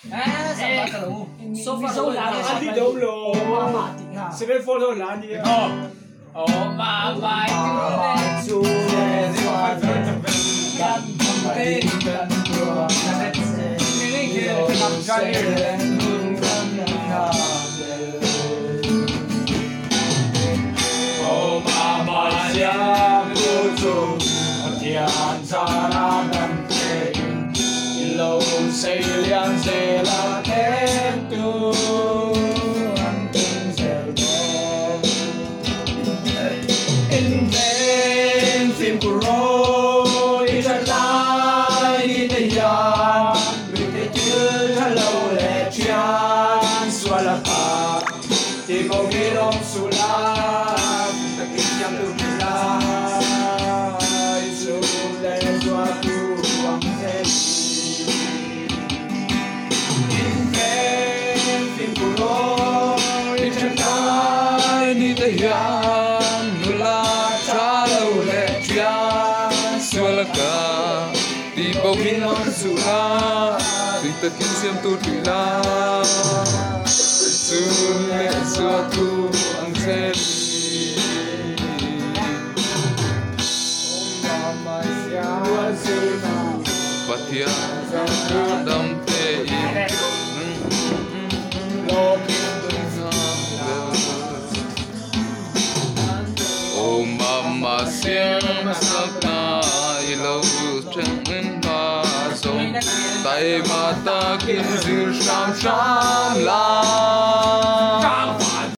So far so lang Andi daw lo. mamatik ha. 7-4 lang di. Oh, mamay. Oh mama siang putu Tian sana dan tein Ilo say liang say la tem tu Anting selbo In vain phim kuro Itan lai đi tây yan Vì thế chứ thả lâu lệ chian Xua la pa Thì bầu nghe đông su la Ta kinh nhằm tu kỳ la Su lệ doa tu hoàng thế In vain phim kuro Itan lai đi tây yan Nụ la thả lâu lệ chian Xua la ka Thì bầu nghe đông su la Vì ta kinh nhằm tu kỳ la Sulle suatu angeli Mama siapa suna Patia dam te Oh mama siang sakna ilau changin ba song Tai mata kim zir sham sham la